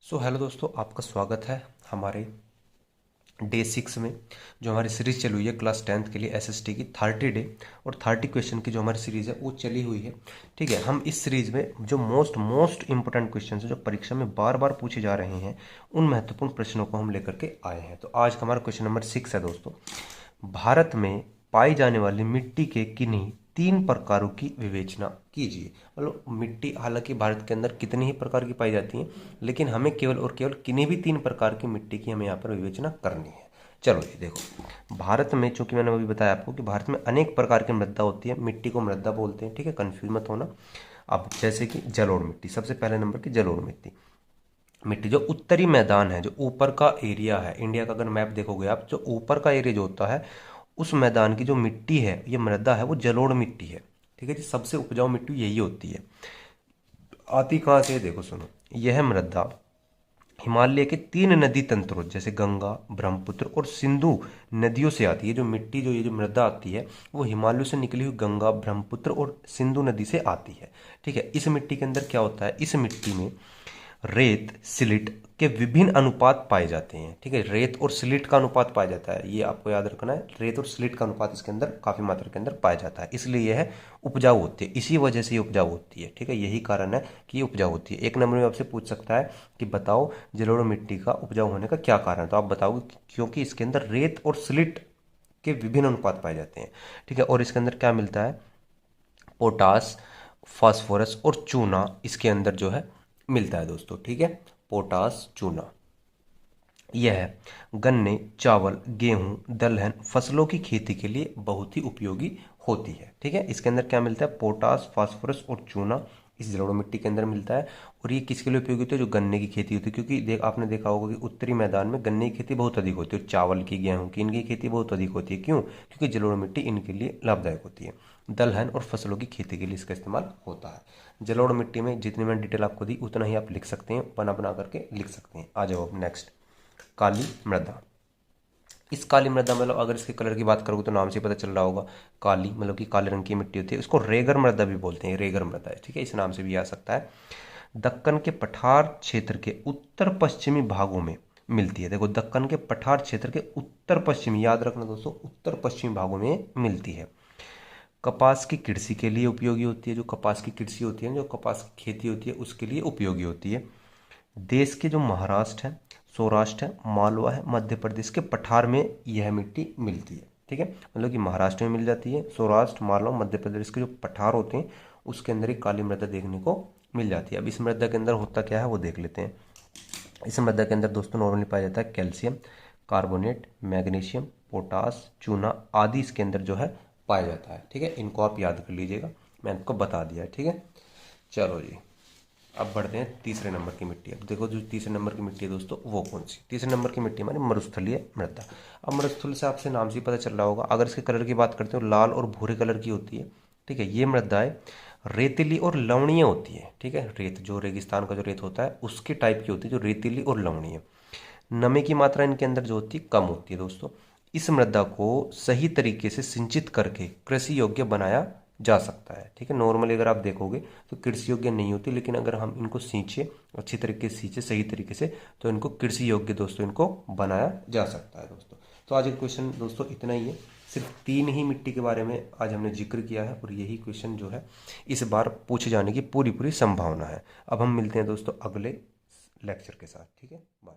Hello दोस्तों, आपका स्वागत है हमारे डे 6 में। जो हमारी सीरीज़ चली हुई है क्लास 10th के लिए एसएसटी की 30 डे और 30 क्वेश्चन की जो हमारी सीरीज़ है वो चली हुई है। ठीक है, हम इस सीरीज़ में जो मोस्ट इंपॉर्टेंट क्वेश्चन है जो परीक्षा में बार बार पूछे जा रहे हैं उन महत्वपूर्ण प्रश्नों को हम लेकर के आए हैं। तो आज का हमारा क्वेश्चन नंबर 6 है दोस्तों। भारत में पाई जाने वाली मिट्टी के किन्हीं 3 प्रकारों की विवेचना कीजिए। मतलब मिट्टी हालांकि भारत के अंदर कितनी ही प्रकार की पाई जाती हैं, लेकिन हमें केवल और केवल किन्हीं भी 3 प्रकार की मिट्टी की हमें यहाँ पर विवेचना करनी है। चलो ये देखो, भारत में चूंकि मैंने अभी बताया आपको कि भारत में अनेक प्रकार की मृदा होती है, मिट्टी को मृदा बोलते हैं। ठीक है, कंफ्यूज मत होना। अब जैसे कि जलोढ़ मिट्टी, सबसे पहले नंबर की जलोढ़ मिट्टी। मिट्टी जो उत्तरी मैदान है, जो ऊपर का एरिया है इंडिया का, अगर मैप देखोगे आप, जो ऊपर का एरिया जो होता है उस मैदान की जो मिट्टी है, ये मृदा है, वो जलोढ़ मिट्टी है। ठीक है जी, सबसे उपजाऊ मिट्टी यही होती है। आती कहाँ से है देखो, सुनो। यह मृदा हिमालय के 3 नदी तंत्रों जैसे गंगा, ब्रह्मपुत्र और सिंधु नदियों से आती है। जो मिट्टी, जो ये जो मृदा आती है वो हिमालय से निकली हुई गंगा, ब्रह्मपुत्र और सिंधु नदी से आती है। ठीक है, इस मिट्टी के अंदर क्या होता है, इस मिट्टी में रेत सिलिट के विभिन्न अनुपात पाए जाते हैं। ठीक है, रेत और सिलिट का अनुपात पाया जाता है, ये आपको याद रखना है। रेत और सिलिट का अनुपात इसके अंदर काफी मात्रा के अंदर पाया जाता है, इसलिए यह उपजाऊ होती है, इसी वजह से ये उपजाऊ होती है। ठीक है, यही कारण है कि ये उपजाऊ होती है। एक नंबर में आपसे पूछ सकता है कि बताओ जलोढ़ मिट्टी का उपजाऊ होने का क्या कारण है, तो आप बताओगे क्योंकि इसके अंदर रेत और सिलिट के विभिन्न अनुपात पाए जाते हैं। ठीक है, और इसके अंदर क्या मिलता है, पोटास, फास्फोरस और चूना इसके अंदर जो है मिलता है दोस्तों। ठीक है, पोटास, चूना, यह गन्ने, चावल, गेहूं, दलहन फसलों की खेती के लिए बहुत ही उपयोगी होती है। ठीक है, इसके अंदर क्या मिलता है, पोटास, फास्फोरस और चूना इस जलोढ़ मिट्टी के अंदर मिलता है। और ये किसके लिए उपयोगी होती है, जो गन्ने की खेती होती है, क्योंकि आपने देखा होगा कि उत्तरी मैदान में गन्ने की खेती बहुत अधिक होती है, चावल की, गेहूं की, इनकी खेती बहुत अधिक होती है। क्यों? क्योंकि जलोढ़ मिट्टी इनके लिए लाभदायक होती है। दलहन और फसलों की खेती के लिए इसका इस्तेमाल होता है। जलोढ़ मिट्टी में जितनी मैंने डिटेल आपको दी उतना ही आप लिख सकते हैं, बना बना करके लिख सकते हैं। आ जाओ अब नेक्स्ट, काली मृदा। इस काली मृदा मतलब अगर इसके कलर की बात करोगे तो नाम से पता चल रहा होगा, काली मतलब कि काले रंग की मिट्टी होती है। इसको रेगर मृदा भी बोलते हैं, रेगर मृदा है। ठीक है, इस नाम से भी आ सकता है। दक्कन के पठार क्षेत्र के उत्तर पश्चिमी भागों में मिलती है। देखो, दक्कन के पठार क्षेत्र के उत्तर पश्चिमी, याद रखना दोस्तों, उत्तर पश्चिमी भागों में मिलती है। कपास की कृषि के लिए उपयोगी होती है। जो कपास की कृषि होती है, जो कपास की खेती होती है, उसके लिए उपयोगी होती है। देश के जो महाराष्ट्र है, सौराष्ट्र है, मालवा है, मध्य प्रदेश के पठार में यह मिट्टी मिलती है। ठीक है, मतलब कि महाराष्ट्र में मिल जाती है, सौराष्ट्र, मालवा, मध्य प्रदेश के जो पठार होते हैं उसके अंदर एक काली मृदा देखने को मिल जाती है। अब इस मृदा के अंदर होता क्या है वो देख लेते हैं। इस मृदा के अंदर दोस्तों नॉर्मली पाया जाता है कैल्शियम कार्बोनेट, मैग्नीशियम, पोटास, चूना आदि इसके अंदर जो है पाया जाता है। ठीक है, इनको आप याद कर लीजिएगा, मैंने आपको बता दिया है। ठीक है, चलो जी, अब बढ़ते हैं तीसरे नंबर की मिट्टी। अब देखो, जो तीसरे नंबर की मिट्टी है दोस्तों वो कौन सी, तीसरे नंबर की मिट्टी हमारी मरुस्थलीय मृदा। अब मरुस्थल से आपसे नाम से ही पता चल रहा होगा, अगर इसके कलर की बात करते हो लाल और भूरे कलर की होती है। ठीक है, ये मृदाएं रेतीली और लवणीय होती है। ठीक है, रेत जो रेगिस्तान का जो रेत होता है उसके टाइप की होती है, जो रेतीली और लवणीय। नमी की मात्रा इनके अंदर जो होती है कम होती है दोस्तों। इस मृदा को सही तरीके से सिंचित करके कृषि योग्य बनाया जा सकता है। ठीक है, नॉर्मली अगर आप देखोगे तो कृषि योग्य नहीं होती, लेकिन अगर हम इनको सींचे, अच्छी तरीके से सींचे सही तरीके से, तो इनको कृषि योग्य दोस्तों इनको बनाया जा सकता है दोस्तों। तो आज का क्वेश्चन दोस्तों इतना ही है, सिर्फ 3 ही मिट्टी के बारे में आज हमने जिक्र किया है और यही क्वेश्चन जो है इस बार पूछे जाने की पूरी पूरी संभावना है। अब हम मिलते हैं दोस्तों अगले लेक्चर के साथ। ठीक है, बाय।